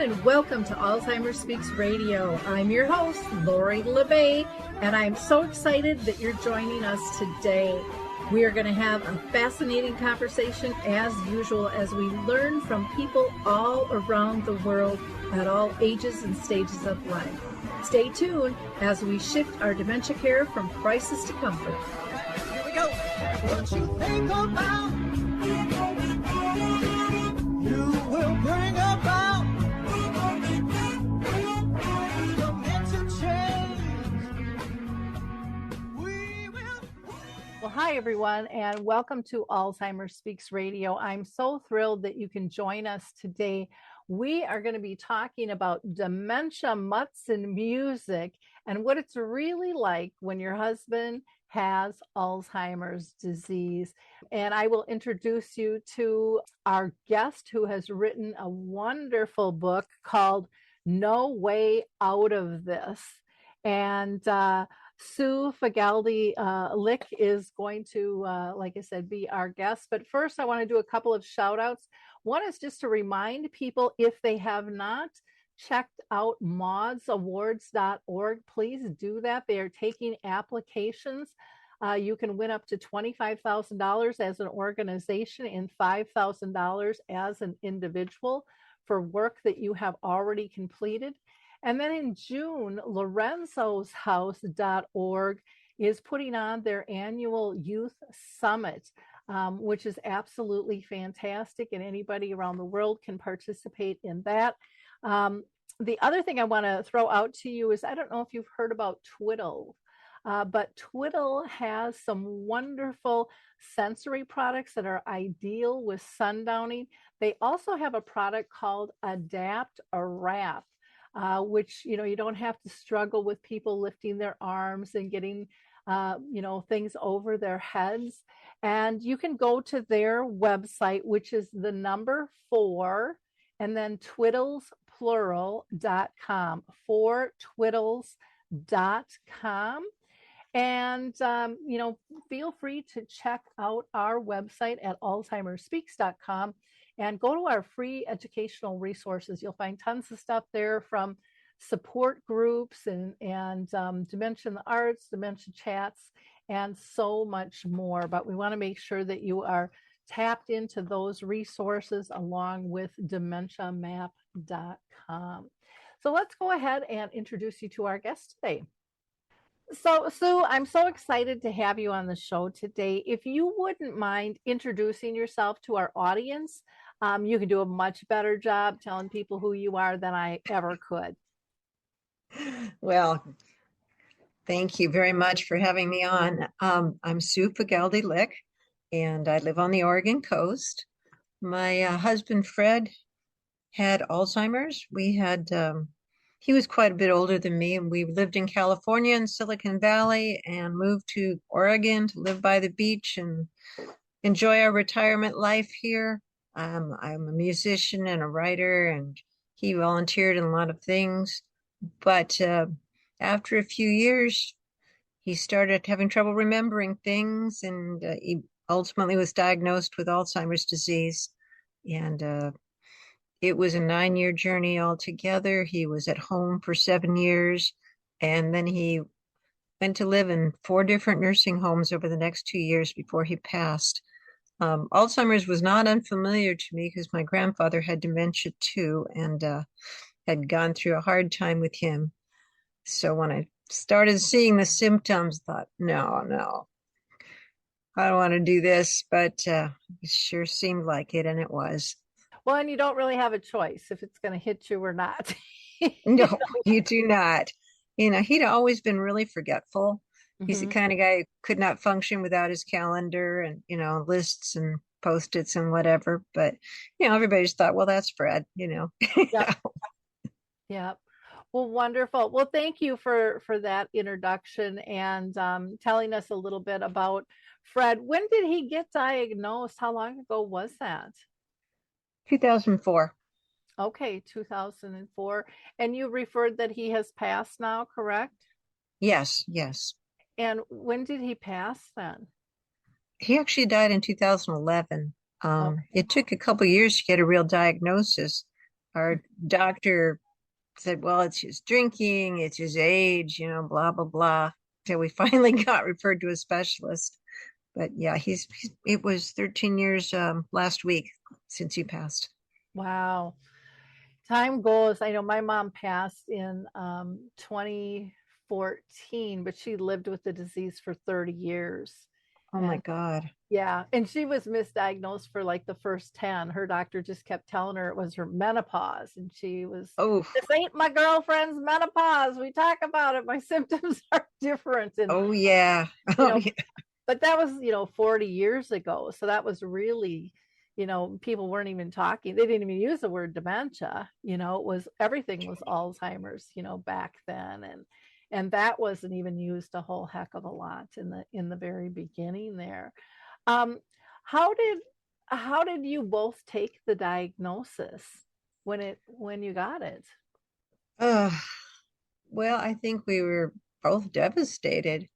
and welcome to Alzheimer Speaks Radio. I'm your host, Lori LeBay, and I'm so excited that you're joining us today. We are going to have a fascinating conversation as usual as we learn from people all around the world at all ages and stages of life. Stay tuned as we shift our dementia care from crisis to comfort. Here we go. What you think about, you will bring about dementia change. We will. Well, hi, everyone, and welcome to Alzheimer Speaks Radio. I'm so thrilled that you can join us today. We are going to be talking about dementia, mutts, and music, and what it's really like when your husband has Alzheimer's disease. And I will introduce you to our guest who has written a wonderful book called No Way Out of This. And Sue Fagalde Lick is going to, like I said, be our guest. But first, I want to do a couple of shout outs. One is just to remind people, if they have not checked out modsawards.org, please do that. They are taking applications. You can win up to $25,000 as an organization and $5,000 as an individual for work that you have already completed. And then in June, lorenzoshouse.org is putting on their annual youth summit, which is absolutely fantastic, and anybody around the world can participate in that. The other thing I want to throw out to you is, I don't know if you've heard about Twiddle, but Twiddle has some wonderful sensory products that are ideal with sundowning. They also have a product called Adapt a Wrap, which, you don't have to struggle with people lifting their arms and getting, things over their heads. And you can go to their website, which is the number 4 and then twiddlesplural.com, 4twiddles.com. And, feel free to check out our website at alzheimerspeaks.com and go to our free educational resources. You'll find tons of stuff there, from support groups and Dementia in the Arts, dementia chats, and so much more. But we want to make sure that you are tapped into those resources along with dementiamap.com. So let's go ahead and introduce you to our guest today. So, Sue, I'm so excited to have you on the show today. If you wouldn't mind introducing yourself to our audience, you can do a much better job telling people who you are than I ever could. Well, thank you very much for having me on. I'm Sue Fagalde Lick, and I live on the Oregon coast. My husband, Fred, had Alzheimer's. He was quite a bit older than me, and we lived in California in Silicon Valley and moved to Oregon to live by the beach and enjoy our retirement life here. I'm a musician and a writer, and he volunteered in a lot of things. But after a few years, he started having trouble remembering things, and he ultimately was diagnosed with Alzheimer's disease. And it was a 9-year journey altogether. He was at home for 7 years, and then he went to live in 4 different nursing homes over the next 2 years before he passed. Alzheimer's was not unfamiliar to me because my grandfather had dementia too, and had gone through a hard time with him. So when I started seeing the symptoms, I thought, no, I don't want to do this, but it sure seemed like it, and it was. Well, and you don't really have a choice if it's going to hit you or not. No, you do not. He'd always been really forgetful. He's the kind of guy who could not function without his calendar and, lists and Post-its and whatever. But, everybody just thought, well, that's Fred, Yep. Yep. Well, wonderful. Well, thank you for that introduction and telling us a little bit about Fred. When did he get diagnosed? How long ago was that? 2004. Okay, 2004. And you referred that he has passed now, correct? Yes. And when did he pass then? He actually died in 2011. It took a couple of years to get a real diagnosis. our doctor said, well, it's his drinking, it's his age, blah, blah, blah. Till we finally got referred to a specialist. But yeah, it was 13 years last week since he passed. Wow. Time goes. I know my mom passed in 2014, but she lived with the disease for 30 years. Oh my And God. yeah, and she was misdiagnosed for like the first 10. Her doctor just kept telling her it was her menopause. And she was, Oh, this ain't my girlfriend's menopause. We talk about it. My symptoms are different. And, oh yeah. you Oh know, yeah. but that was 40 years ago, so that was really, people weren't even talking, they didn't even use the word dementia. It was, everything was Alzheimer's, back then. And that wasn't even used a whole heck of a lot in the very beginning there. um how did you both take the diagnosis when you got it? Uh, well, I think we were both devastated.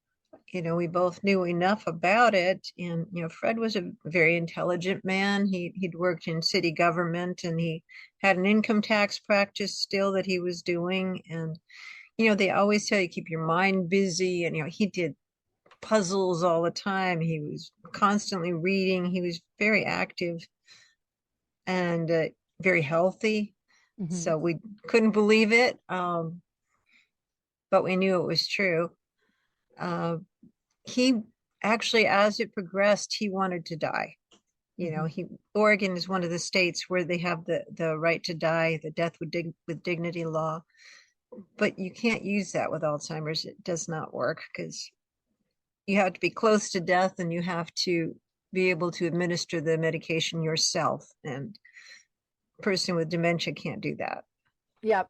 We both knew enough about it. And, Fred was a very intelligent man. He'd worked in city government and he had an income tax practice still that he was doing. And, they always tell you keep your mind busy. And, he did puzzles all the time. He was constantly reading. He was very active and very healthy. Hmm. So we couldn't believe it. But we knew it was true. Uh, he actually, as it progressed, he wanted to die. Hmm. Oregon is one of the states where they have the right to die, the death with dignity law. But you can't use that with Alzheimer's. It does not work because you have to be close to death and you have to be able to administer the medication yourself. And a person with dementia can't do that. Yep.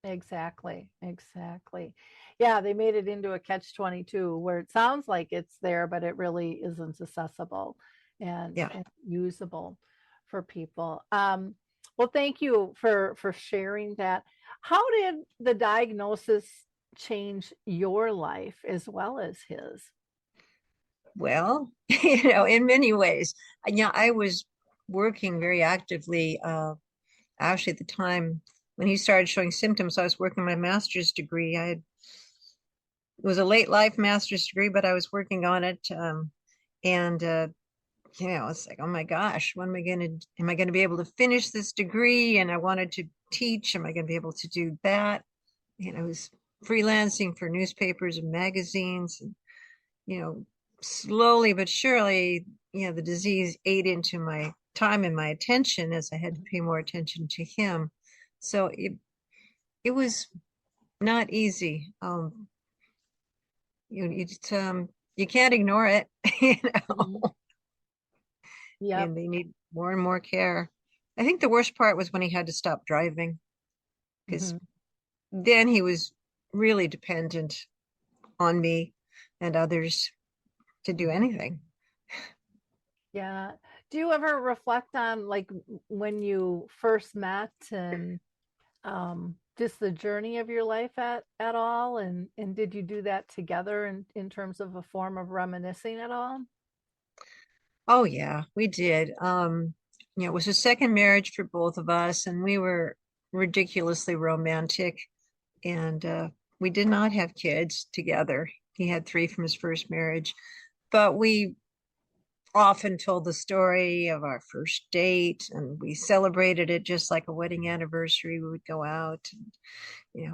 Exactly. Exactly. Yeah, they made it into a catch 22 where it sounds like it's there, but it really isn't accessible Yeah. and usable for people. Well, thank you for sharing that. How did the diagnosis change your life as well as his? Well, in many ways. Yeah, I was working very actively. Actually, at the time when he started showing symptoms, I was working my master's degree. It was a late life master's degree, but I was working on it. And it's like, oh my gosh, am I going to be able to finish this degree? And I wanted to teach. Am I going to be able to do that? I was freelancing for newspapers and magazines. And, you know, slowly but surely, the disease ate into my time and my attention as I had to pay more attention to him. So it was not easy. You can't ignore it, Mhm. Yep. and they need more and more care. I think the worst part was when he had to stop driving because Hmm. then he was really dependent on me and others to do anything. Yeah. Do you ever reflect on like when you first met and just the journey of your life at all? And did you do that together in terms of a form of reminiscing at all? Oh yeah, we did. It was a second marriage for both of us, and we were ridiculously romantic. And we did not have kids together. He had three from his first marriage, but we often told the story of our first date, and we celebrated it just like a wedding anniversary. We would go out, and,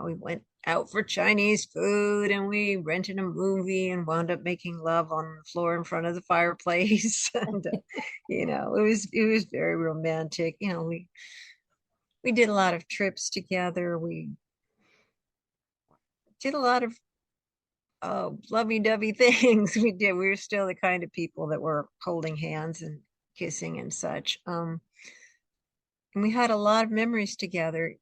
we went out for Chinese food, and we rented a movie and wound up making love on the floor in front of the fireplace. And it was very romantic. We did a lot of trips together. We did a lot of lovey-dovey things. We did. We were still the kind of people that were holding hands and kissing and such. And we had a lot of memories together,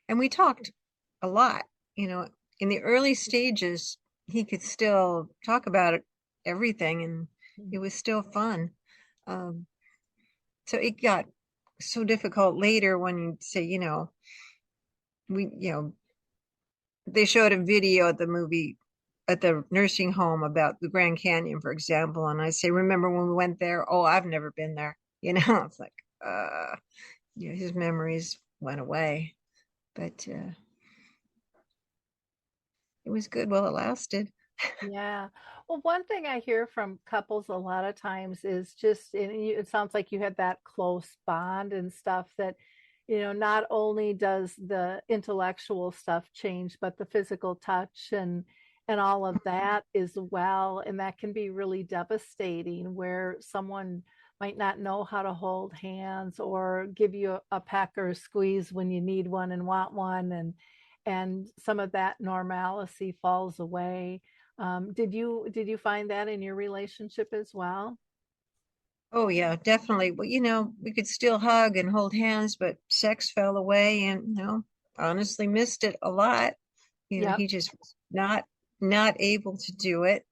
and we talked a lot. You know, in the early stages, he could still talk about everything, and it was still fun. Um, so it got so difficult later when you say, we, they showed a video at the movie at the nursing home about the Grand Canyon, for example, and I say, remember when we went there? Oh, I've never been there. It's like, his memories went away. But it was good while it lasted. Yeah. Well, one thing I hear from couples a lot of times is just, and it sounds like you had that close bond and stuff that, not only does the intellectual stuff change, but the physical touch and all of that as well. And that can be really devastating where someone might not know how to hold hands or give you a peck or a squeeze when you need one and want one, and some of that normalcy falls away. Did you find that in your relationship as well? Oh yeah, definitely. Well, we could still hug and hold hands, but sex fell away, and honestly missed it a lot. Yep. He just was not able to do it.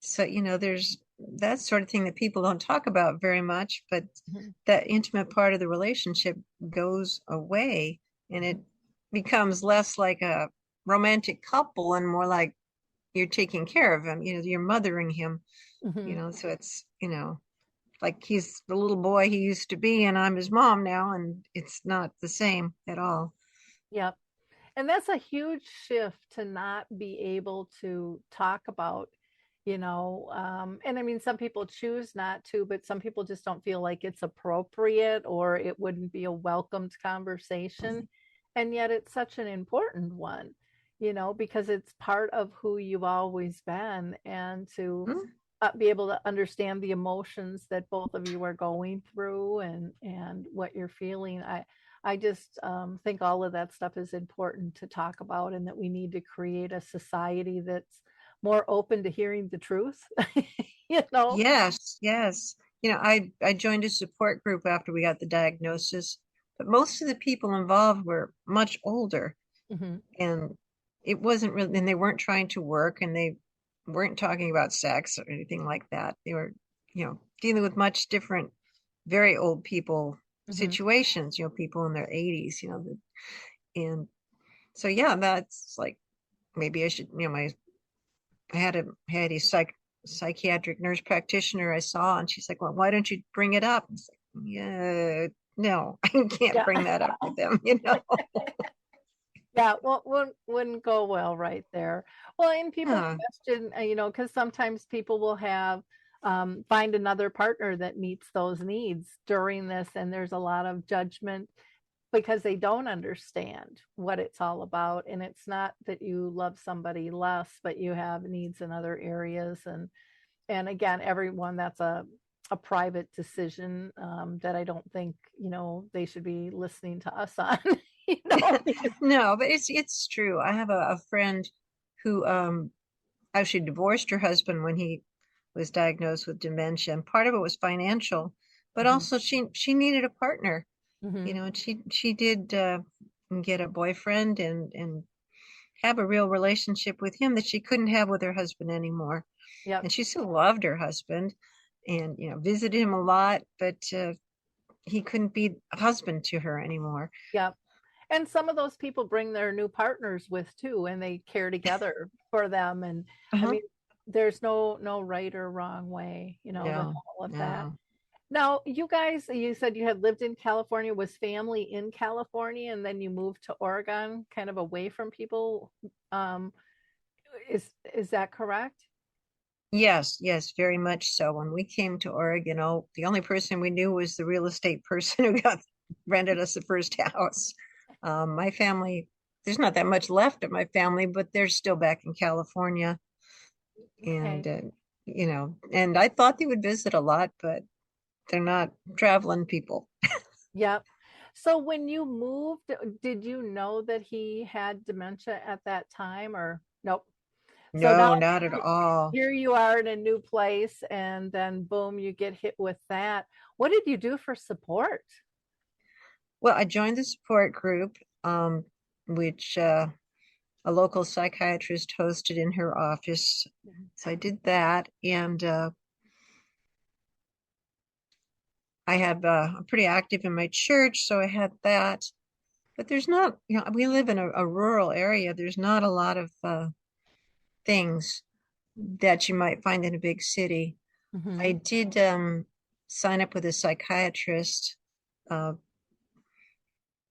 So, there's that sort of thing that people don't talk about very much, but Mhm. that intimate part of the relationship goes away, and it becomes less like a romantic couple and more like you're taking care of him, you're mothering him, Mhm. so it's, like he's the little boy he used to be, and I'm his mom now, and it's not the same at all. Yep. And that's a huge shift to not be able to talk about, and I mean, some people choose not to, but some people just don't feel like it's appropriate or it wouldn't be a welcomed conversation. And yet it's such an important one, because it's part of who you've always been. And to Hmm? be able to understand the emotions that both of you are going through and what you're feeling. I just think all of that stuff is important to talk about, and that we need to create a society that's more open to hearing the truth. you know. Yes, yes. I joined a support group after we got the diagnosis, but most of the people involved were much older, Hmm. and it wasn't really, and they weren't trying to work, and they weren't talking about sex or anything like that. They were, dealing with much different, very old people Hmm. situations, people in their 80s, and so yeah, that's like maybe I should, I had a psychiatric nurse practitioner I saw, and she's like, "Well, why don't you bring it up?" It's like, yeah, no, I can't Yeah. bring that up with them. Yeah, well, wouldn't go well right there. Well, and people Huh. question, because sometimes people will have find another partner that meets those needs during this, and there's a lot of judgment because they don't understand what it's all about. And it's not that you love somebody less, but you have needs in other areas. And again, everyone, that's a private decision that I don't think, they should be listening to us on, because No, but it's true. I have a friend who actually divorced her husband when he was diagnosed with dementia, and part of it was financial, but Mhm. also she needed a partner, Mhm. and she did get a boyfriend and have a real relationship with him that she couldn't have with her husband anymore. Yep. And she still loved her husband and, visited him a lot, but he couldn't be a husband to her anymore. Yep. And some of those people bring their new partners with too, and they care together for them. And I Uh-huh. mean, there's no right or wrong way, to No, all of that. no. Now, you guys, you said you had lived in California, was family in California, and then you moved to Oregon, kind of away from people. Um, is that correct? Yes, yes, very much so. When we came to Oregon, the only person we knew was the real estate person who got rented us the first house. My family, there's not that much left of my family, but they're still back in California. And, Okay. and I thought they would visit a lot, but they're not traveling people. Yep. So when you moved, did you know that he had dementia at that time, or nope? So now No, not at all. here you are in a new place, and then boom, you get hit with that. What did you do for support? Well, I joined the support group, which a local psychiatrist hosted in her office. So I did that, and I have I'm pretty active in my church, so I had that. But there's not, we live in a rural area. There's not a lot of things that you might find in a big city. I Hmm. did sign up with a psychiatrist uh,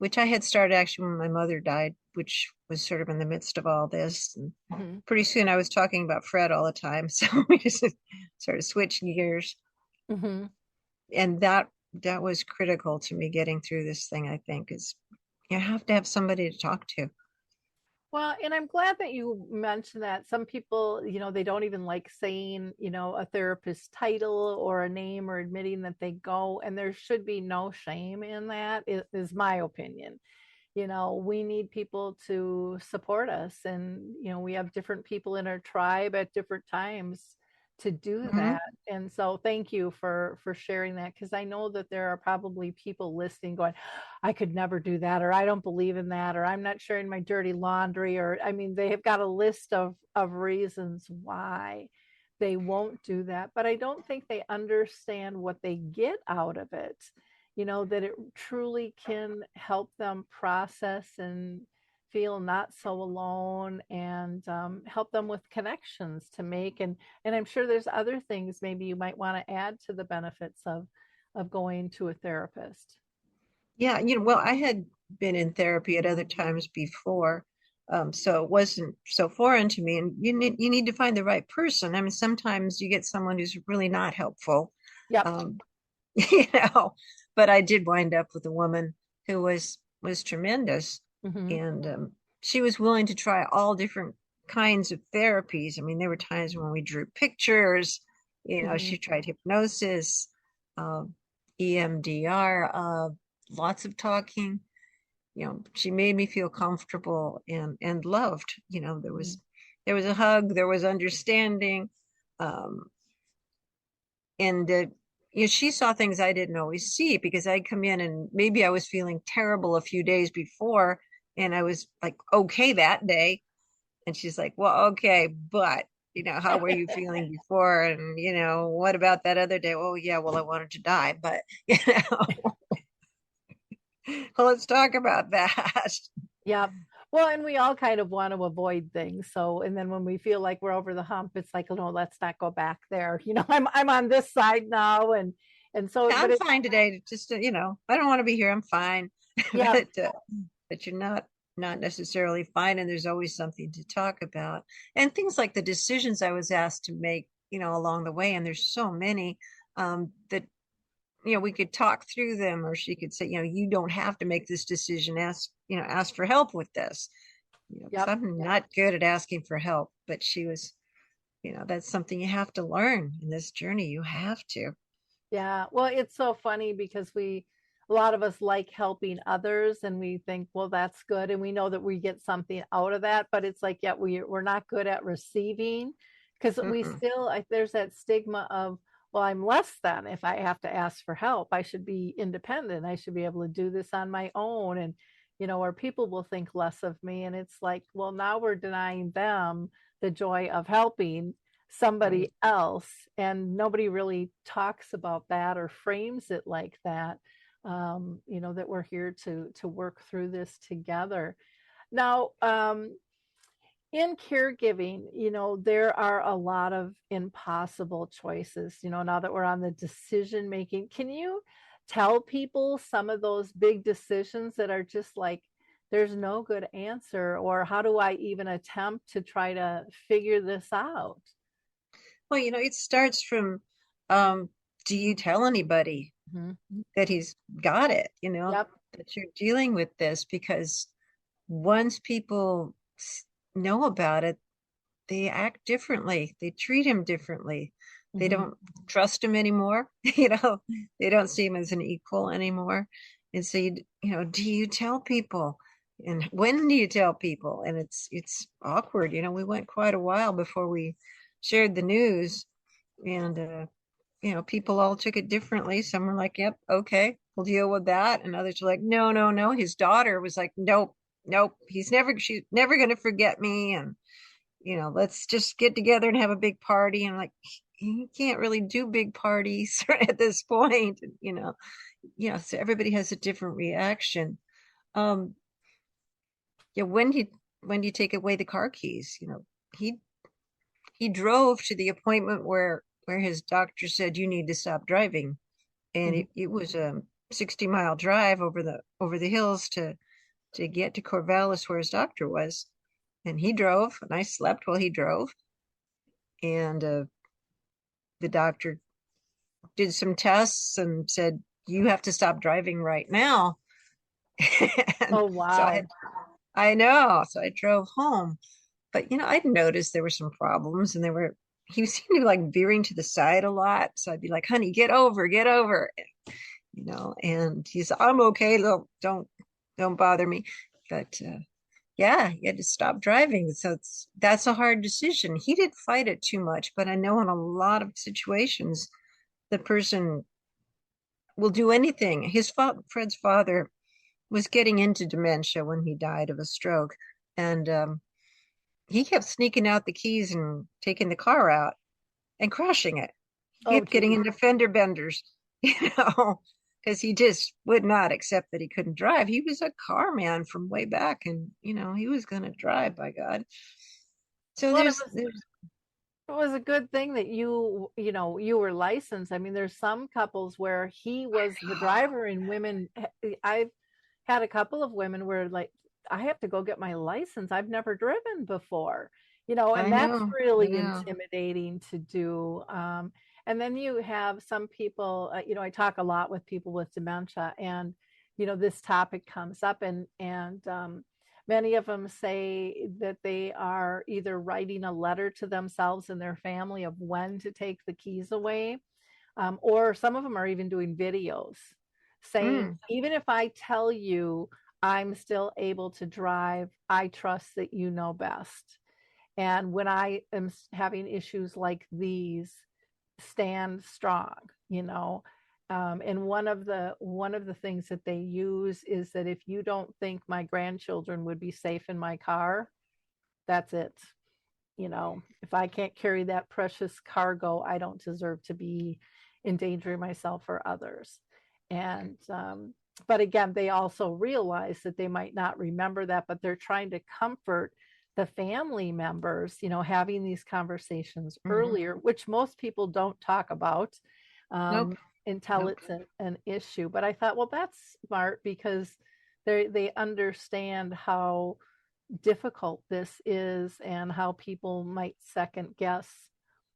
which I had started actually when my mother died, which was sort of in the midst of all this. And Mm-hmm. pretty soon I was talking about Fred all the time. So we just sort of switched gears. Mm-hmm. And that was critical to me getting through this thing, I think, is you have to have somebody to talk to. Well, and I'm glad that you mentioned that. Some people, they don't even like saying, a therapist title or a name or admitting that they go, and there should be no shame in that, is my opinion. We need people to support us, and we have different people in our tribe at different times to do Mhm. that. And so thank you for sharing that, because I know that there are probably people listening going, I could never do that, or I don't believe in that, or I'm not sharing my dirty laundry, or I mean, they have got a list of reasons why they won't do that, but I don't think they understand what they get out of it, that it truly can help them process and feel not so alone, and help them with connections to make. And I'm sure there's other things maybe you might want to add to the benefits of going to a therapist. Yeah, well, I had been in therapy at other times before, so it wasn't so foreign to me. And you need to find the right person. I mean, sometimes you get someone who's really not helpful, Yep. um, you know. But I did wind up with a woman who was tremendous, Hmm. and she was willing to try all different kinds of therapies. I mean, there were times when we drew pictures. Hmm. She tried hypnosis, uh, EMDR. Lots of talking. She made me feel comfortable and loved. There was a hug, there was understanding, um, and she saw things I didn't always see because I'd come in and maybe I was feeling terrible a few days before, and I was like okay that day, and she's like, well, okay, but. How were you feeling before? And, what about that other day? Oh, yeah, well, I wanted to die, but, well, let's talk about that. Yep. Well, and we all kind of want to avoid things. So, and then when we feel like we're over the hump, it's like, oh, no, let's not go back there. I'm on this side now, and so, but I'm it, fine today. Just I don't want to be here. I'm fine, yeah, but you're not necessarily fine, and there's always something to talk about, and things like the decisions I was asked to make, along the way, and there's so many that we could talk through them, or she could say, you don't have to make this decision. Ask for help with this. Because yep. I'm not good at asking for help, but she was. That's something you have to learn in this journey. You have to. Yeah. Well, it's so funny because a lot of us like helping others, and we think, well, that's good. And we know that we get something out of that, but it's like, yeah, we're not good at receiving, because we Mm-mm. still, there's that stigma of, well, I'm less than if I have to ask for help. I should be independent. I should be able to do this on my own. And, or people will think less of me. And it's like, well, now we're denying them the joy of helping Right. somebody else, and nobody really talks about that or frames it like that. That we're here to work through this together. Now, in caregiving, there are a lot of impossible choices. Now that we're on the decision making, can you tell people some of those big decisions that are just like, there's no good answer, or how do I even attempt to try to figure this out? Well, it starts from, um, do you tell anybody Mhm. that he's got it, Yep. that you're dealing with this? Because once people know about it, they act differently. They treat him differently. They Mhm. don't trust him anymore. They don't see him as an equal anymore. And so, do you tell people? And when do you tell people? And it's awkward. We went quite a while before we shared the news, and people all took it differently. Some were like, "Yep, okay, we'll deal with that," and others were like, "No, no, no." His daughter was like, "Nope, nope. She's never going to forget me." And let's just get together and have a big party. And like, you can't really do big parties at this point. So everybody has a different reaction. Um, yeah, when you take away the car keys, he he drove to the appointment where his doctor said you need to stop driving, and Mhm. it was 60-mile drive over the hills to get to Corvallis where his doctor was. And he drove, and I slept while he drove. And the doctor did some tests and said, "You have to stop driving right now." And Oh, so wow. I know. So I drove home. But I'd noticed there were some problems, and he seemed to be like veering to the side a lot. So I'd be like, "Honey, get over, get over." And he's, "I'm okay. Don't bother me." But yeah, he had to stop driving. So that's a hard decision. He didn't fight it too much, but I know in a lot of situations, the person will do anything. Fred's father was getting into dementia when he died of a stroke, and he kept sneaking out the keys and taking the car out and crashing it. He Oh, kept getting geez. into fender benders, because he just would not accept that he couldn't drive. He was a car man from way back, and he was going to drive, by God. So Well, there's it was a good thing that you were licensed. I mean, there's some couples where he was the driver, and women. I've had a couple of women where, like, I have to go get my license. I've never driven before, and that's I really know. intimidating to do. And then you have some people, I talk a lot with people with dementia, and this topic comes up, and many of them say that they are either writing a letter to themselves and their family of when to take the keys away, or some of them are even doing videos saying, Mm, even if I tell you I'm still able to drive, I trust that you know best. And when I am having issues like these, stand strong, you know. And one of the things that they use is that if you don't think my grandchildren would be safe in my car, that's it. If I can't carry that precious cargo, I don't deserve to be endangering myself or others. And but again, they also realize that they might not remember that, but they're trying to comfort the family members, having these conversations mhm. earlier, which most people don't talk about Nope. um, until Nope. it's an issue. But I thought, well, that's smart because they understand how difficult this is and how people might second guess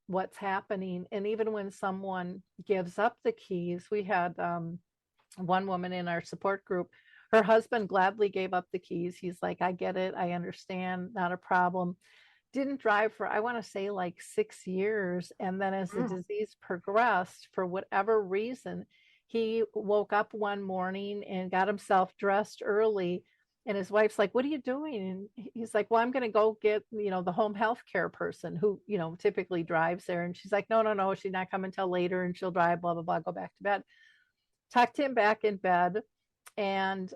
what's happening. And even when someone gives up the keys, we had one woman in our support group, her husband gladly gave up the keys. He's like, I get it, I understand, not a problem. Didn't drive for, I want to say, like 6 years. And then as the Mm. disease progressed, for whatever reason, he woke up one morning and got himself dressed early. And his wife's like, what are you doing? And he's like, well, I'm going to go get, the home health care person who, typically drives there. And she's like, no, no, no, she's not coming till later, and she'll drive, blah, blah, blah, go back to bed. Tucked him back in bed. And,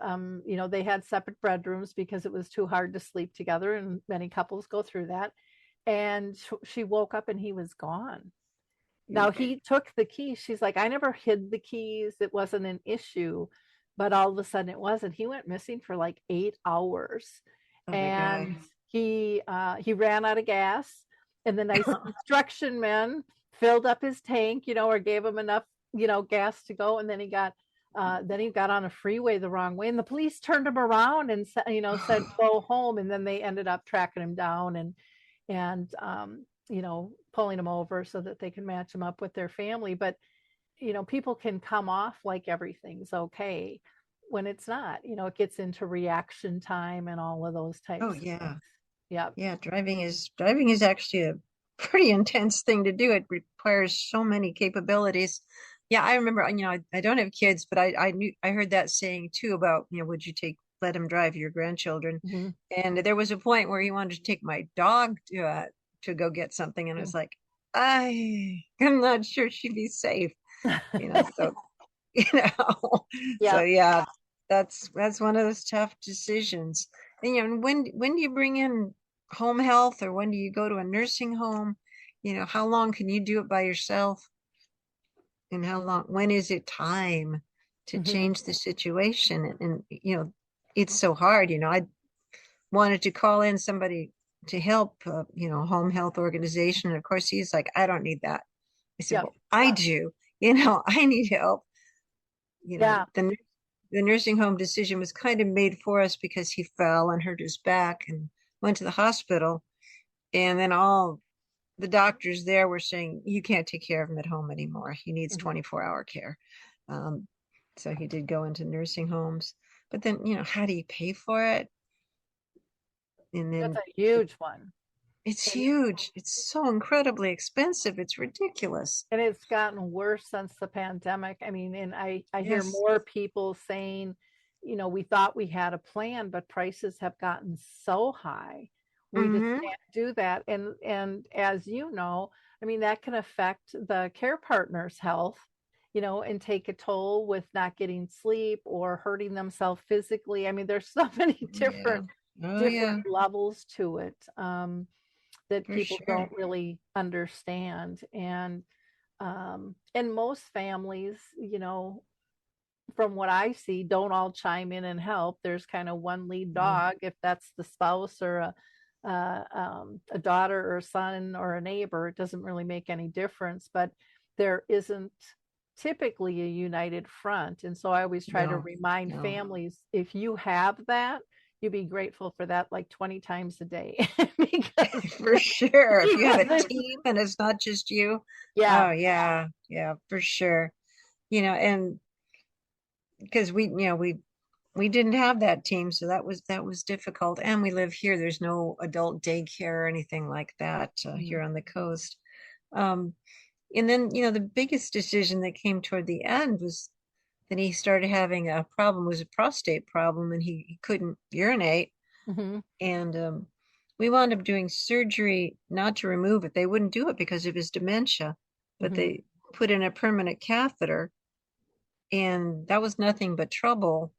they had separate bedrooms because it was too hard to sleep together. And many couples go through that. And she woke up and he was gone. Now he took the keys. She's like, I never hid the keys. It wasn't an issue. But all of a sudden it was. And he went missing for like 8 hours. Oh my God. And he ran out of gas. And the nice construction men filled up his tank, or gave him enough, gas to go. And then he got on a freeway the wrong way, and the police turned him around and said go home. And then they ended up tracking him down and pulling him over so that they can match him up with their family. But people can come off like everything's okay when it's not. It gets into reaction time and all of those Oh types of yeah. things. Yep. Yeah, driving is actually a pretty intense thing to do. It requires so many capabilities. Yeah, I remember, I don't have kids, but I heard that saying too about, would you let him drive your grandchildren? Mm-hmm. And there was a point where he wanted to take my dog to go get something, and it's like, I'm not sure she'd be safe, so you know, so Yep. yeah, that's one of those tough decisions. And when do you bring in home health, or when do you go to a nursing home? How long can you do it by yourself, and when is it time to Mm-hmm. change the situation? And it's so hard. I wanted to call in somebody to help, home health organization, and of course he's like, I don't need that. I said, Yep. well, I do. I need help. Yeah. The nursing home decision was kind of made for us because he fell and hurt his back and went to the hospital. And then all the doctors there were saying, you can't take care of him at home anymore. He needs Mhm. 24-hour care. Um, so he did go into nursing homes. But then, how do you pay for it? And That's then a huge one. it's And huge. It's so incredibly expensive. It's ridiculous. and it's gotten worse since the pandemic. I mean, and I hear Yes. more people saying, we thought we had a plan, but prices have gotten so high. We just Mm-hmm. can't do that. And as you know, I mean, that can affect the care partner's health, and take a toll with not getting sleep or hurting themselves physically. I mean, there's so many Yeah. Oh, different yeah, levels to it, that for people sure. don't really understand. And most families, from what I see, don't all chime in and help. There's kind of one lead Mm. dog, if that's the spouse or a daughter or a son or a neighbor. It doesn't really make any difference, but there isn't typically a united front. And so I always try to No, remind no. families, if you have that, you be grateful for that like 20 times a day. because, For sure. If you have because a it's, team and it's not just you, yeah. oh yeah, yeah, for sure. And because we didn't have that team, so that was difficult. And we live here. There's no adult daycare or anything like that here on the coast. Um, and then, the biggest decision that came toward the end was that he started having a problem, was a prostate problem, and he couldn't urinate. Mm-hmm. And we wound up doing surgery not to remove it. They wouldn't do it because of his dementia, but Mm-hmm. they put in a permanent catheter, and that was nothing but trouble.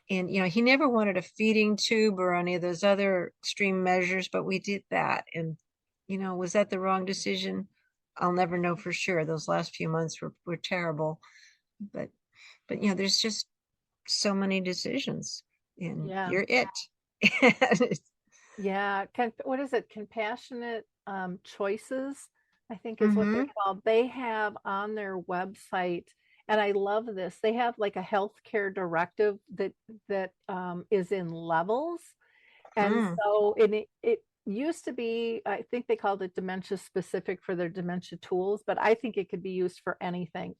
And, he never wanted a feeding tube or any of those other extreme measures, but we did that. And, was that the wrong decision? I'll never know for sure. Those last few months were terrible. But, there's just so many decisions, and Yeah. you're it. Yeah, what is it? Compassionate choices, I think is what they're Mm-hmm. called. They have on their website, and I love this. They have like a healthcare directive that is in levels, and Mm. so it used to be, I think they called it dementia specific for their dementia tools, but I think it could be used for anything.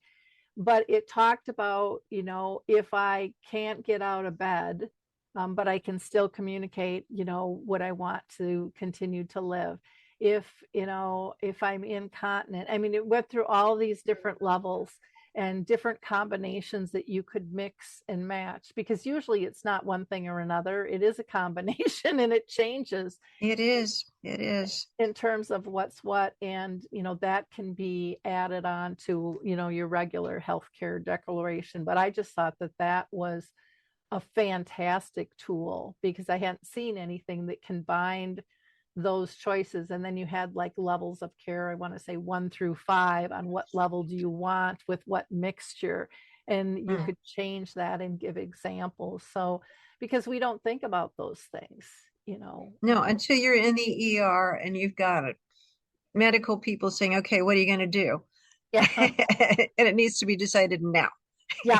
But it talked about, if I can't get out of bed, but I can still communicate, what I want to continue to live. If I'm incontinent, I mean, it went through all these different levels and different combinations that you could mix and match, because usually it's not one thing or another. It is a combination and it changes It is. It is. in terms of what's what, and that can be added on to your regular healthcare declaration. But I just thought that was a fantastic tool, because I hadn't seen anything that combined those choices. And then you had like levels of care, I want to say 1 through 5, on what level do you want with what mixture, and you Mm. could change that and give examples. So because we don't think about those things, No, until you're in the ER and you've got it. Medical people saying, okay, what are you going to do? yeah. And it needs to be decided now. Yeah.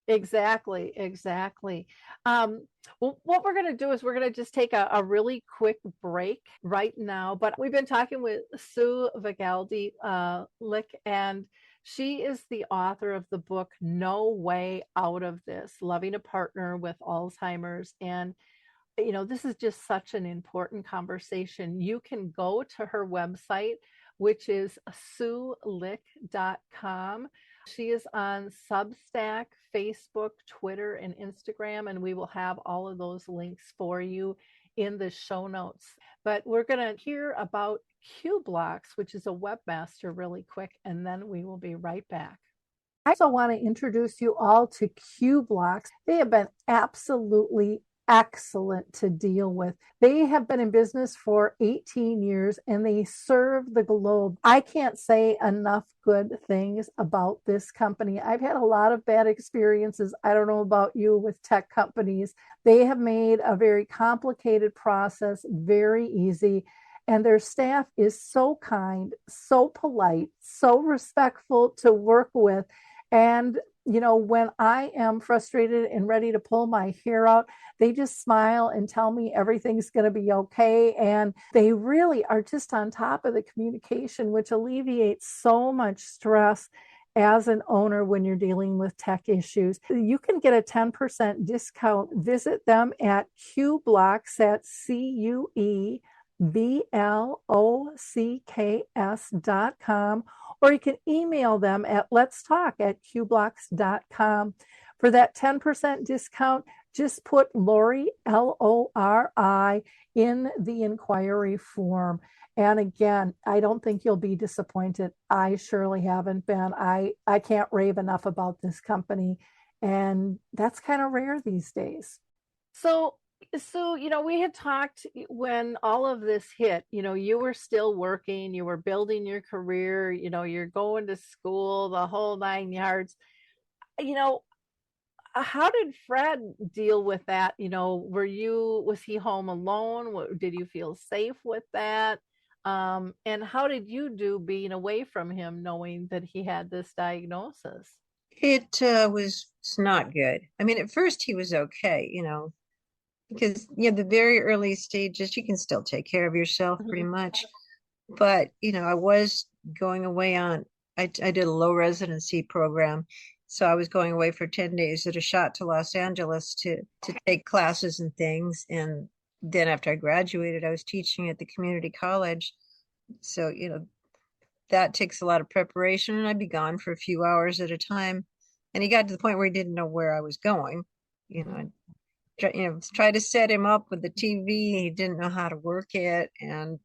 Exactly, exactly. Well, what we're going to do is we're going to just take a really quick break right now. But we've been talking with Sue Fagalde Lick, and she is the author of the book No Way Out of This: Loving a Partner with Alzheimer's. And this is just such an important conversation. You can go to her website, which is suelick.com. She is on Substack, Facebook, Twitter, and Instagram, and we will have all of those links for you in the show notes. But we're going to hear about Q Blocks, which is a webmaster, really quick, and then we will be right back. I also want to introduce you all to Q Blocks. They have been absolutely excellent to deal with. They have been in business for 18 years and they serve the globe. I can't say enough good things about this company. I've had a lot of bad experiences. I don't know about you with tech companies. They have made a very complicated process very easy. And their staff is so kind, so polite, so respectful to work with. And when I am frustrated and ready to pull my hair out, they just smile and tell me everything's going to be okay. And they really are just on top of the communication, which alleviates so much stress as an owner when you're dealing with tech issues. You can get a 10% discount. Visit them at Q Blocks at CUEBLOCKS.com, or you can email them at let's talk at qblocks.com. For that 10% discount, just put Lori, Lori, in the inquiry form. And again, I don't think you'll be disappointed. I surely haven't been. I can't rave enough about this company. And that's kind of rare these days. So, we had talked when all of this hit, you were still working, you were building your career, you're going to school, the whole nine yards. You know, how did Fred deal with that? Was he home alone? Did you feel safe with that? And how did you do being away from him, knowing that he had this diagnosis? It was not good. I mean, at first he was okay, because the very early stages, you can still take care of yourself pretty Mhm. much. But, I was going away I did a low residency program. So I was going away for 10 days at a shot to Los Angeles to take classes and things. And then after I graduated, I was teaching at the community college. So, that takes a lot of preparation, and I'd be gone for a few hours at a time. And he got to the point where he didn't know where I was going. I try to set him up with the TV. He didn't know how to work it, and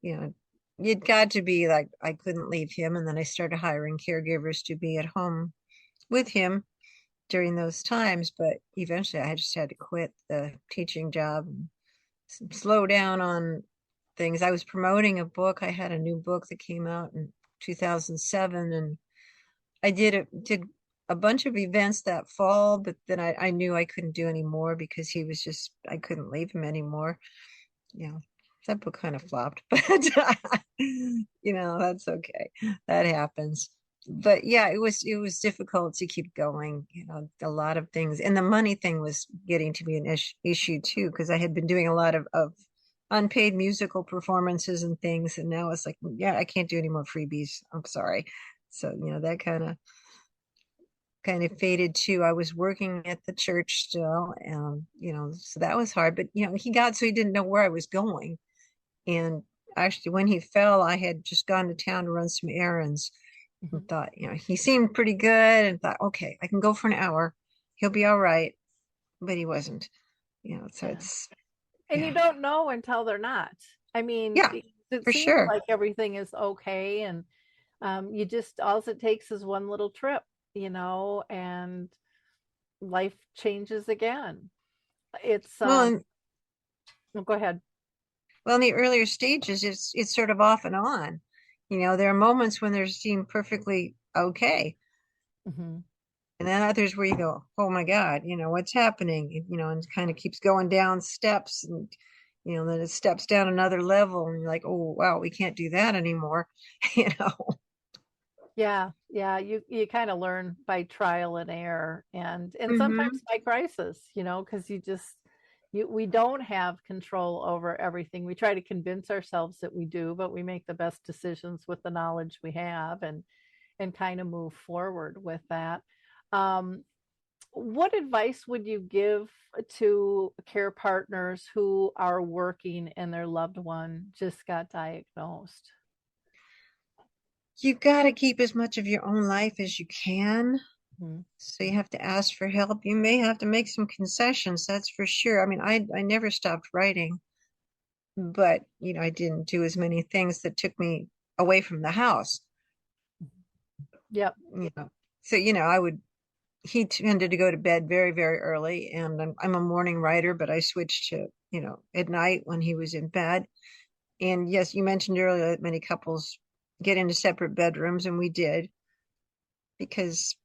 you know, it got to be like I couldn't leave him. And then I started hiring caregivers to be at home with him during those times. But eventually, I just had to quit the teaching job and slow down on things. I was promoting a book. I had a new book that came out in 2007, and I did a bunch of events that fall, but then I knew I couldn't do any more because I couldn't leave him anymore. You know, that book kind of flopped, but that's okay. That happens. But yeah, it was difficult to keep going, a lot of things. And the money thing was getting to be an issue too, because I had been doing a lot of unpaid musical performances and things, and now it's like, yeah, I can't do any more freebies. I'm sorry. So, that kind of faded too. I was working at the church still, and so that was hard. But he got so he didn't know where I was going. And actually, when he fell, I had just gone to town to run some errands and Mhm. thought, he seemed pretty good, and thought, okay, I can go for an hour. He'll be all right. But he wasn't, so Yeah. it's, And you yeah, don't know until they're not. I mean, yeah, it for seems sure. like everything is okay, and you just all it takes is one little trip, and life changes again. It's Well, and, oh, go ahead. well, in the earlier stages, it's sort of off and on. There are moments when they seem perfectly okay. Hmm. And then others where you go, oh my God, what's happening? And it kind of keeps going down steps, and, then it steps down another level, and you're like, oh, wow, we can't do that anymore. you know. Yeah, yeah, you kind of learn by trial and error, and Hmm. sometimes by crisis, because we don't have control over everything. We try to convince ourselves that we do, but we make the best decisions with the knowledge we have, and kind of move forward with that. Um, what advice would you give to care partners who are working and their loved one just got diagnosed? You've got to keep as much of your own life as you can. Mhm. So you have to ask for help. You may have to make some concessions, that's for sure. I mean, I never stopped writing, but, I didn't do as many things that took me away from the house, Yep. you know. So, he tended to go to bed very, very early, and I'm a morning writer, but I switched to, at night when he was in bed. And yes, you mentioned earlier that many couples get into separate bedrooms, and we did, because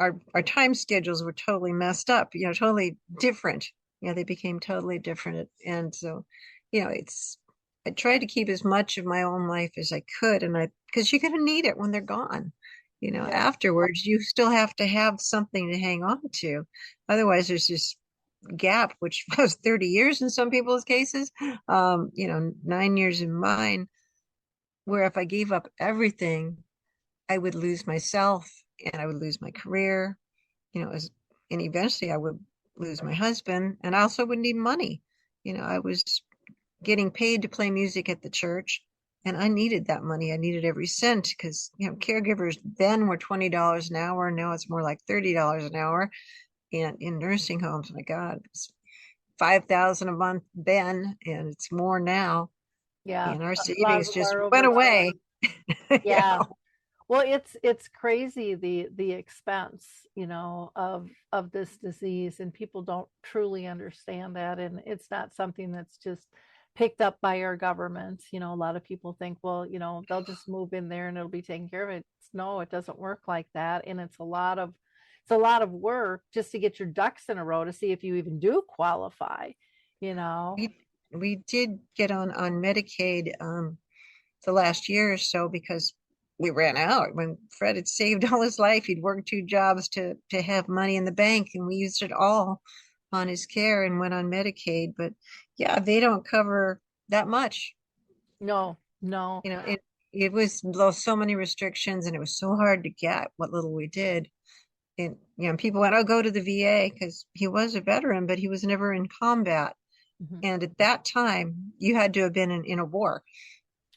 our time schedules were totally messed up, totally different. They became totally different. And so, I tried to keep as much of my own life as I could, and because you're going to need it when they're gone. Yeah. afterwards, you still have to have something to hang on to. Otherwise, there's this gap, which was 30 years in some people's cases, 9 years in mine, where if I gave up everything, I would lose myself and I would lose my career, and eventually I would lose my husband and I also would need money. I was getting paid to play music at the church and I needed that money. I needed every cent because, caregivers then were $20 an hour. Now it's more like $30 an hour. And in nursing homes, my God, it's 5,000 a month then, and it's more now. Yeah. And our A lot of savings them just are went over. away. You Yeah. know? Well, it's crazy the expense, of this disease, and people don't truly understand that, and it's not something that's just picked up by our government. A lot of people think, well, they'll just move in there and it'll be taken care of. No, it doesn't work like that, and it's a lot of work just to get your ducks in a row to see if you even do qualify, you know. We did get on Medicaid the last year or so because we ran out. When Fred had saved all his life, he'd worked two jobs to have money in the bank, and we used it all on his care and went on Medicaid. But yeah, they don't cover that much. No, no. It was so many restrictions, and it was so hard to get what little we did. And people went, "Oh, go to the VA," because he was a veteran, but he was never in combat. Mhm. And at that time, you had to have been in a war.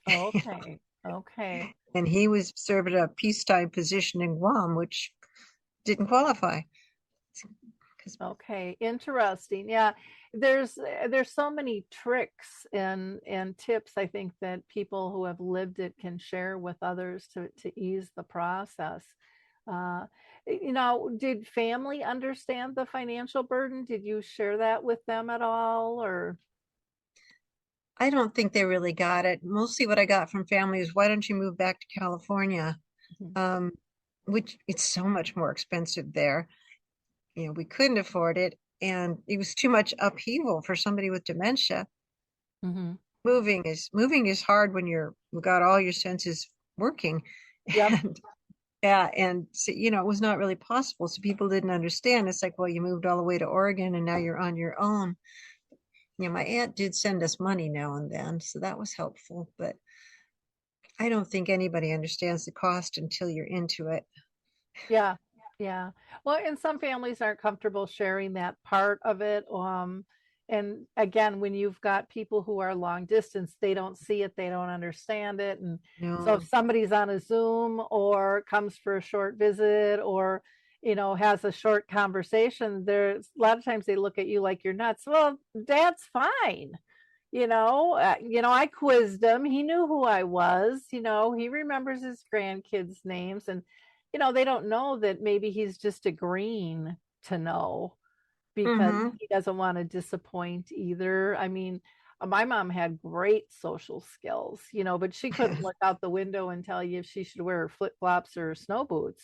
Okay. Okay. And he was serving a peacetime position in Guam, which didn't qualify. 'Cause- Okay, interesting. Yeah, there's so many tricks and tips I think that people who have lived it can share with others to ease the process. Uh, did family understand the financial burden? Did you share that with them at all, or? I don't think they really got it. Mostly what I got from family is, why don't you move back to California? Mhm. Um, which it's so much more expensive there. We couldn't afford it, and it was too much upheaval for somebody with dementia. Mhm. Moving is hard when you've got all your senses working. Yep. And yeah, and so, it was not really possible. So people didn't understand. It's like, well, you moved all the way to Oregon and now you're on your own. My aunt did send us money now and then, so that was helpful, but I don't think anybody understands the cost until you're into it. Yeah, yeah. Well, and some families aren't comfortable sharing that part of it. And again, when you've got people who are long distance, they don't see it, they don't understand it. And so if No. somebody's on a Zoom or comes for a short visit or, has a short conversation, there's a lot of times they look at you like you're nuts. Well, dad's fine. I quizzed him. He knew who I was. He remembers his grandkids' names, and they don't know that maybe he's just agreeing to know because Mm-hmm. he doesn't want to disappoint either. I mean, my mom had great social skills, but she couldn't look out the window and tell you if she should wear flip flops or snow boots,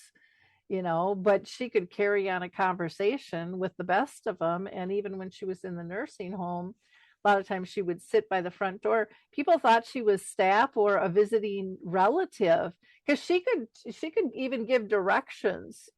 but she could carry on a conversation with the best of them. And even when she was in the nursing home, a lot of times she would sit by the front door. People thought she was staff or a visiting relative because she could even give directions,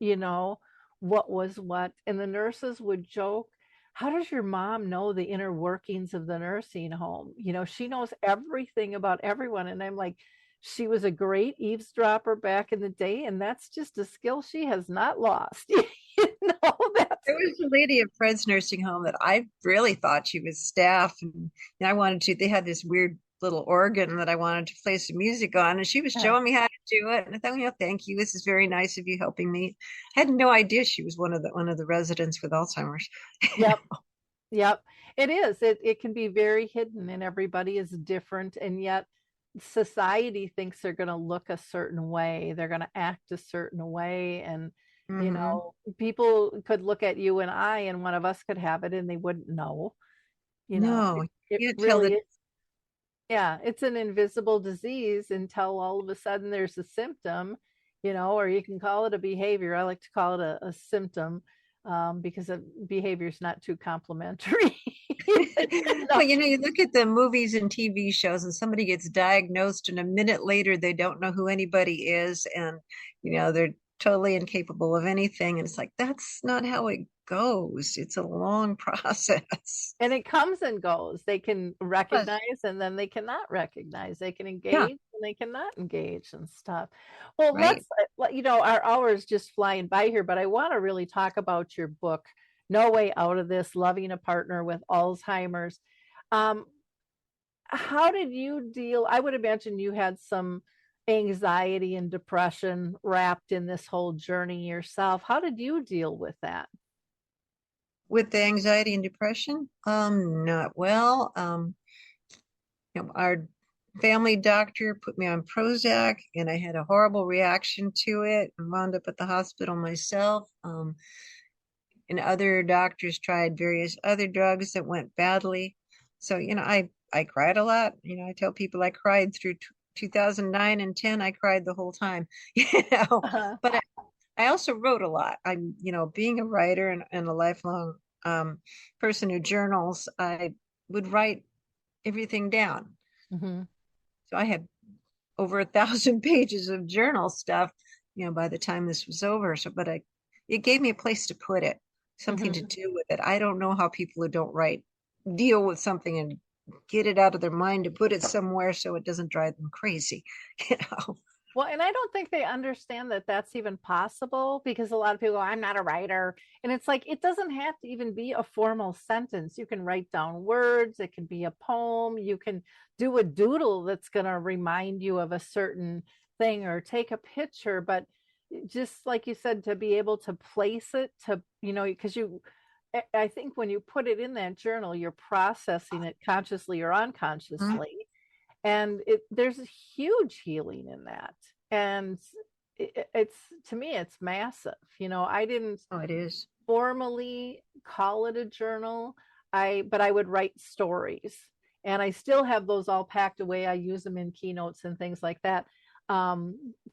what was what. And the nurses would joke, how does your mom know the inner workings of the nursing home? She knows everything about everyone. And I'm like, she was a great eavesdropper back in the day, and that's just a skill she has not lost. That's There was a lady at Fred's nursing home that I really thought she was staff, and I wanted to. They had this weird little organ that I wanted to play some music on, and she was showing me how to do it. And I thought, thank you. This is very nice of you helping me. I had no idea she was one of the residents with Alzheimer's. Yep. Yep. It is. It can be very hidden, and everybody is different, and yet society thinks they're going to look a certain way. They're going to act a certain way, and Mm-hmm. people could look at you and I, and one of us could have it, and they wouldn't know. No, It you can't tell really that. is. Yeah, it's an invisible disease until all of a sudden there's a symptom, or you can call it a behavior. I like to call it a symptom because a behavior is not too complimentary. Well, you look at the movies and TV shows, and somebody gets diagnosed, and a minute later, they don't know who anybody is, and they're totally incapable of anything. And it's like, that's not how it goes. It's a long process. And it comes and goes. They can But recognize and then they cannot recognize. They can yeah, engage and they cannot engage and stuff. Well, right. our hour is just flying by here, but I want to really talk about your book, No Way Out of This: Loving a Partner with Alzheimer's. Um, how did you deal? I would imagine you had some anxiety and depression wrapped in this whole journey yourself. How did you deal with that? With the anxiety and depression, not well. Our family doctor put me on Prozac, and I had a horrible reaction to it and wound up at the hospital myself. And other doctors tried various other drugs that went badly. So, I cried a lot. I tell people I cried through 2009 and 10. I cried the whole time, Uh-huh. but I also wrote a lot. I'm, being a writer and a lifelong person who journals, I would write everything down. Hmm. So I had over 1,000 pages of journal stuff, by the time this was over. So, but it gave me a place to put it, something to Hmm. do with it. I don't know how people who don't write deal with something and get it out of their mind to put it somewhere so it doesn't drive them crazy, you know. Well, and I don't think they understand that that's even possible because a lot of people go, I'm not a writer. And it's like, it doesn't have to even be a formal sentence. You can write down words, it can be a poem, you can do a doodle that's going to remind you of a certain thing or take a picture. But just like you said, to be able to place it to, because I think when you put it in that journal, you're processing it consciously or Mhm. unconsciously, and there's a huge healing in that. And it's, to me, it's massive. I didn't Oh, it is. formally call it a journal, but I would write stories, and I still have those all packed away. I use them in keynotes and things like that,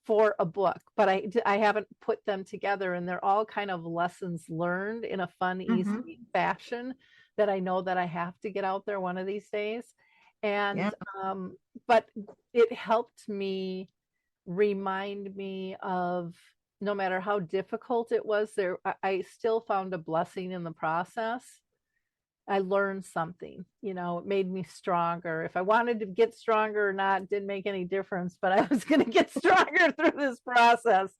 for a book, but I haven't put them together, and they're all kind of lessons learned in a fun, Hmm. easy fashion that I know that I have to get out there one of these days. And Yeah. but it helped me, remind me of, no matter how difficult it was, I still found a blessing in the process. I learned something, it made me stronger. If I wanted to get stronger or not, it didn't make any difference, but I was going to get stronger through this process,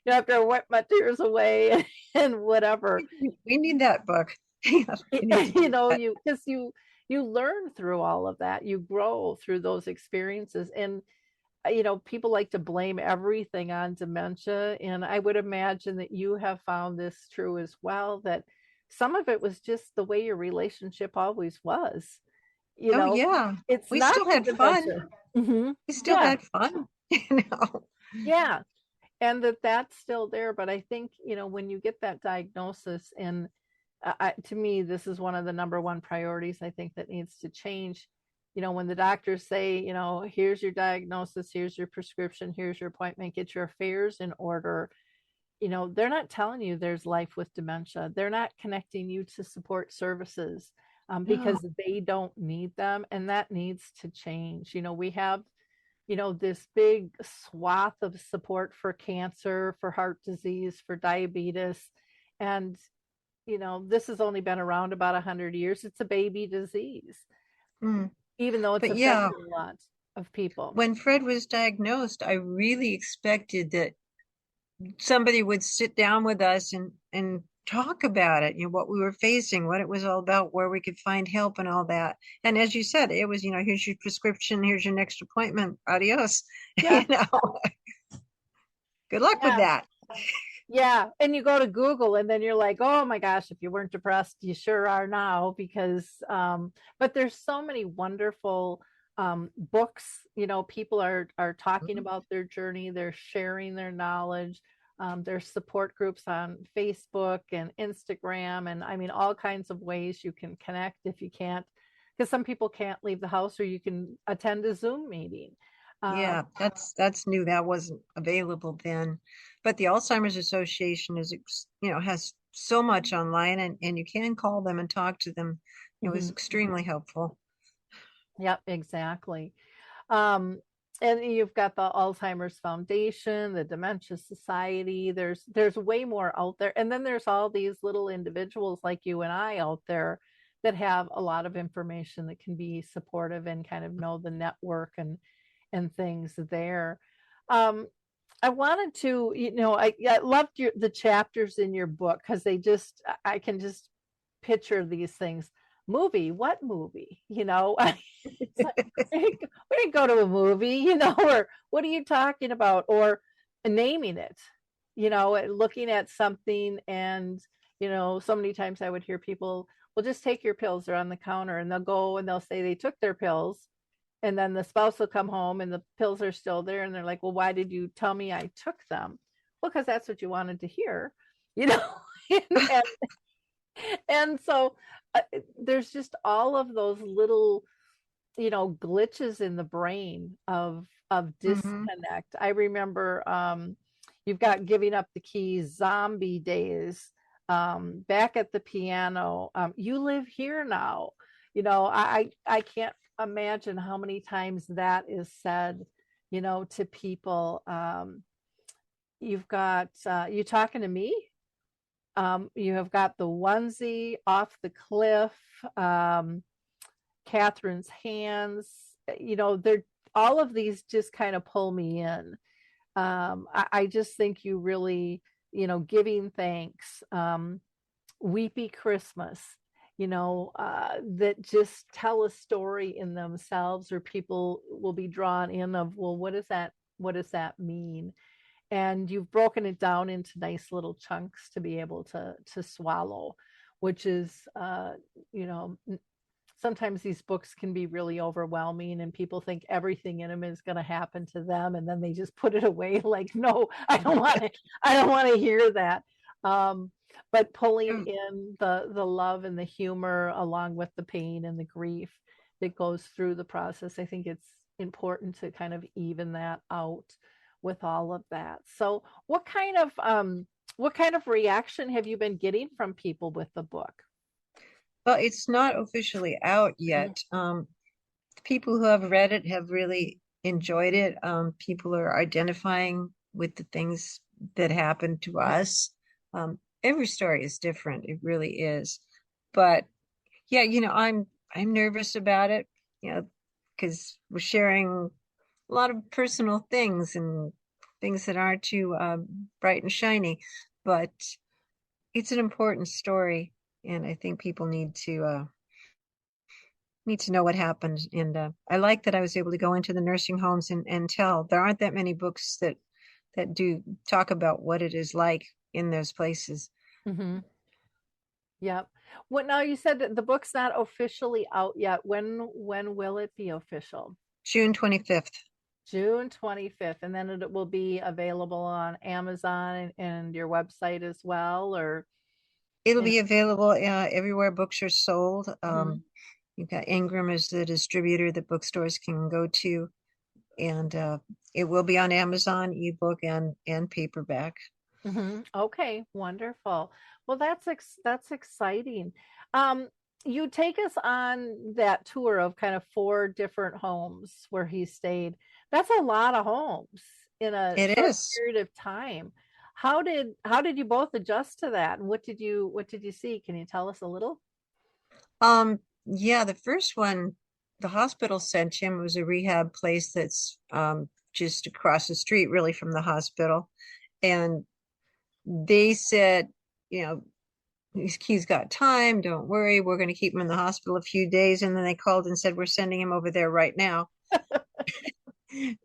after I wiped my tears away and whatever. We need that book. Yeah, we need to do that. You learn through all of that. You grow through those experiences. And people like to blame everything on dementia. And I would imagine that you have found this true as well, that some of it was just the way your relationship always was. You Oh, know, yeah. it's We not still the had fun. dementia. Hmm. We still Yeah, had fun, you know. yeah. And that's still there. But I think, when you get that diagnosis, and to me, this is one of the number one priorities I think that needs to change. When the doctors say, here's your diagnosis, here's your prescription, here's your appointment, get your affairs in order. They're not telling you there's life with dementia. They're not connecting you to support services, No. because they don't need them. And that needs to change. We have, this big swath of support for cancer, for heart disease, for diabetes. And this has only been around about 100 years. It's a baby disease, Mm. even though it's But yeah, affected a lot of people. when Fred was diagnosed, I really expected that somebody would sit down with us and talk about it, what we were facing, what it was all about, where we could find help and all that. And as you said, it was, here's your prescription, here's your next appointment, adios. Yeah, Good luck with yeah, that. yeah. And you go to Google, and then you're like, oh my gosh, if you weren't depressed, you sure are now. Because, but there's so many wonderful books. People are talking Mhm. about their journey, they're sharing their knowledge. There's support groups on Facebook and Instagram, and I mean, all kinds of ways you can connect if you can't, because some people can't leave the house, or you can attend a Zoom meeting. Um, Yeah, that's new. That wasn't available then. But the Alzheimer's Association has so much online, and you can call them and talk to them It was Mhm. extremely helpful. Yep, exactly. Um, and you've got the Alzheimer's Foundation, the Dementia Society. There's way more out there. And then there's all these little individuals like you and I out there that have a lot of information that can be supportive and kind of know the network and things there. Um, I wanted to, I loved the chapters in your book because I can just picture these things. Movie, what movie? It's like, we didn't go to a movie, or what are you talking about? Or naming it, looking at something and, so many times I would hear people, well, just take your pills. They're on the counter, and they'll go and they'll say they took their pills, and then the spouse will come home and the pills are still there, and they're like, well, why did you tell me I took them? Well, because that's what you wanted to hear, you know and, and so there's just all of those little glitches in the brain of Hmm. disconnect. I remember you've got Giving Up the Keys, Zombie Days, Back at the Piano, You Live Here Now. I can't imagine how many times that is said, to people. You've got You Talking to Me. You have got the Onesie, Off the Cliff, Catherine's Hands. They're all of these just kind of pull me in. I just think you really, Giving Thanks, Weepy Christmas, that just tell a story in themselves, or people will be drawn in of, well, what does that mean? And you've broken it down into nice little chunks to be able to swallow, which is you know sometimes these books can be really overwhelming, and people think everything in them is going to happen to them, and then they just put it away like, no, I don't want to hear that. um, but pulling in the love and the humor along with the pain and the grief that goes through the process, I think it's important to kind of even that out with all of that. So what kind of reaction have you been getting from people with the book? Well, it's not officially out Mhm. yet. People who have read it have really enjoyed it. People are identifying with the things that happened to us. Every story is different. It really is. But yeah, I'm nervous about it, you know, because we're sharing a lot of personal things and things that aren't too bright and shiny. But it's an important story, and I think people need to know what happened. And I like that I was able to go into the nursing homes and tell. There aren't that many books that do talk about what it is like in those places. Mhm. Yep. What now, you said that the book's not officially out yet. When will it be official? June 25th. June 25th, and then it will be available on Amazon and your website as well, or It'll in. be available everywhere books are sold. Mhm. You've got Ingram as the distributor that bookstores can go to, and it will be on Amazon, ebook and paperback. Okay, wonderful. Well, that's exciting. Um, you take us on that tour of kind of four different homes where he stayed. That's a lot of homes in a It short is. period of time. How did you both adjust to that? And what did you see? Can you tell us a little? Yeah, the first one, the hospital sent him, was a rehab place that's just across the street, really, from the hospital. And they said, you know, he's got time, don't worry, we're going to keep him in the hospital a few days. And then they called and said, we're sending him over there right now,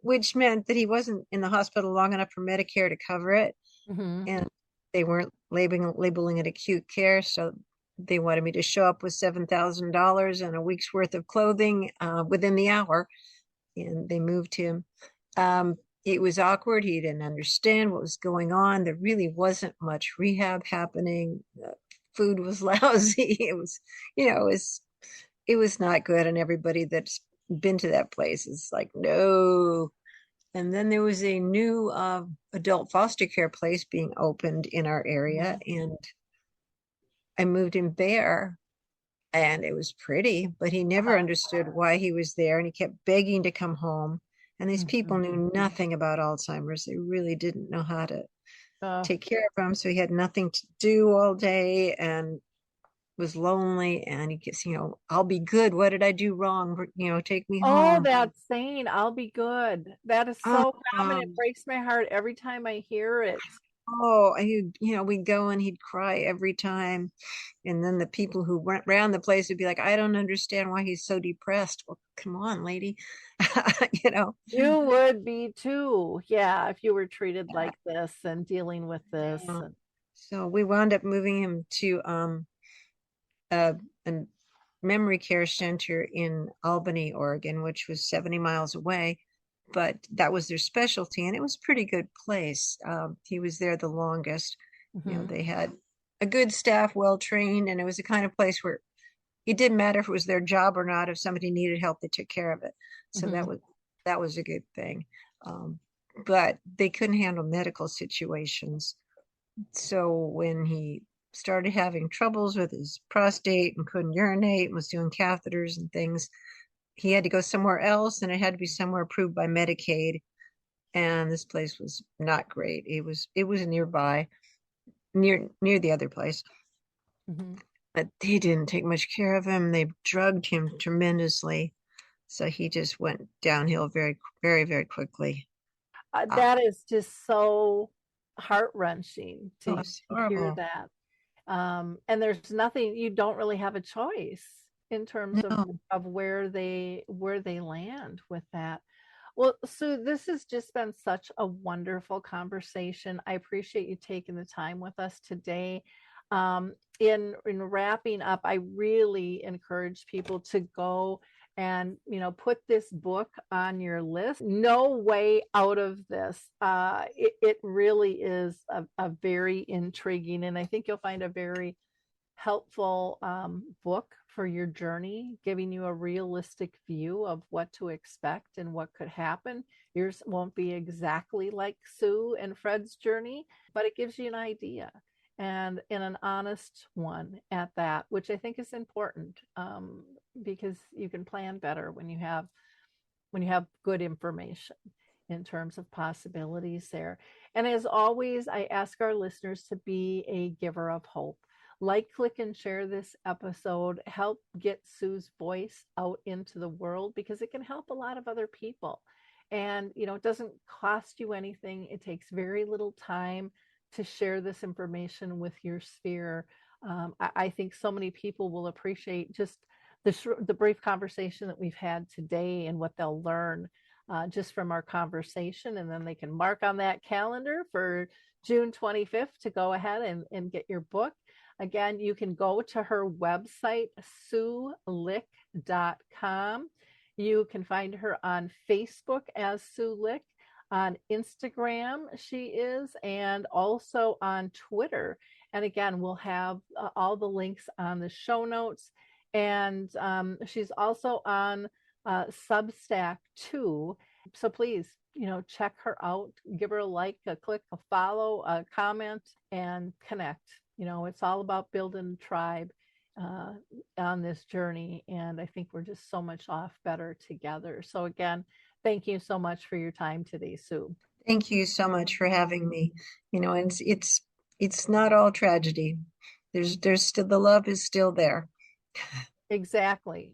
which meant that he wasn't in the hospital long enough for Medicare to cover it. Hmm. And they weren't labeling it acute care. So they wanted me to show up with $7,000 and a week's worth of clothing within the hour. And they moved him. It was awkward. He didn't understand what was going on. There really wasn't much rehab happening. Food was lousy. It was not good. And everybody that's been to that place is like, no. And then there was a new adult foster care place being opened in our area, and I moved him there. and it was pretty, but he never understood why he was there, and he kept begging to come home. And these people knew nothing about Alzheimer's. They really didn't know how to take care of him. So he had nothing to do all day and was lonely. And he gets, I'll be good. What did I do wrong? Take me Oh, home. that saying, I'll be good. That is Oh, so common. It breaks my heart every time I hear it. we'd go and he'd cry every time. And then the people who went around the place would be like, I don't understand why he's so depressed. Well, come on, lady. You would be too. Yeah, if you were treated like this and dealing with this. So we wound up moving him to a memory care center in Albany, Oregon, which was 70 miles away. But that was their specialty, and it was a pretty good place. He was there the longest. They had a good staff, well trained, and it was the kind of place where it didn't matter if it was their job or not. If somebody needed help, they took care of it. So that was a good thing. But they couldn't handle medical situations. So when he started having troubles with his prostate and couldn't urinate and was doing catheters and things, he had to go somewhere else, and it had to be somewhere approved by Medicaid. And this place was not great. It was nearby, near the other place. But they didn't take much care of him. They drugged him tremendously. So he just went downhill very, very, very quickly. That is just so heart-wrenching to hear that. And there's nothing, you don't really have a choice in terms of where they land with that. Well, Sue, this has just been such a wonderful conversation. I appreciate you taking the time with us today. In wrapping up, I really encourage people to go and put this book on your list. No way out of this. It really is a very intriguing, and I think you'll find a very helpful book for your journey, giving you a realistic view of what to expect and what could happen. Yours won't be exactly like Sue and Fred's journey, but it gives you an idea, and in an honest one at that, which I think is important, because you can plan better when you have good information in terms of possibilities there. And as always, I ask our listeners to be a giver of hope. Like, click, and share this episode. Help get Sue's voice out into the world, because it can help a lot of other people. And, it doesn't cost you anything. It takes very little time to share this information with your sphere. I think so many people will appreciate just the brief conversation that we've had today and what they'll learn just from our conversation. And then they can mark on that calendar for June 25th to go ahead and get your book. Again, you can go to her website, SueLick.com. You can find her on Facebook as Sue Lick, on Instagram she is, and also on Twitter. And again, we'll have all the links on the show notes. And she's also on Substack too. So please, check her out, give her a like, a click, a follow, a comment, and connect. It's all about building a tribe on this journey. And I think we're just so much off better together. So again, thank you so much for your time today, Sue. Thank you so much for having me. And it's not all tragedy. There's still, the love is still there. Exactly.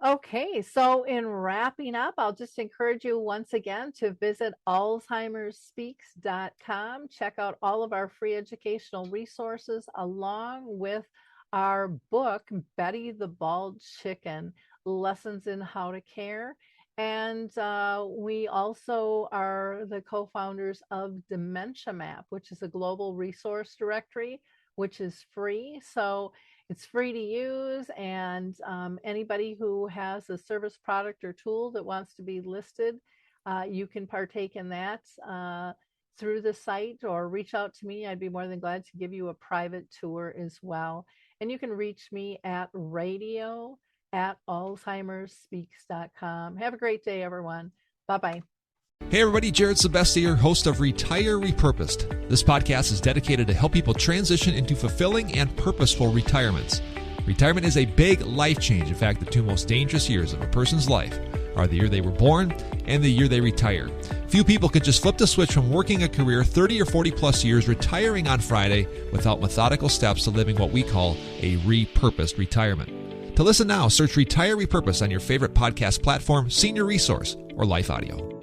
Okay, so in wrapping up, I'll just encourage you once again to visit alzheimersspeaks.com. Check out all of our free educational resources, along with our book, Betty the Bald Chicken, Lessons in How to Care. And we also are the co-founders of Dementia Map, which is a global resource directory, which is free. So it's free to use, and anybody who has a service, product, or tool that wants to be listed, you can partake in that through the site, or reach out to me. I'd be more than glad to give you a private tour as well. And you can reach me at radio@alzheimersspeaks.com. Have a great day, everyone. Bye-bye. Hey everybody, Jared Sebestier, host of Retire Repurposed. This podcast is dedicated to help people transition into fulfilling and purposeful retirements. Retirement is a big life change. In fact, the two most dangerous years of a person's life are the year they were born and the year they retire. Few people can just flip the switch from working a career 30 or 40 plus years, retiring on Friday without methodical steps to living what we call a repurposed retirement. To listen now, search Retire Repurpose on your favorite podcast platform, Senior Resource, or Life Audio.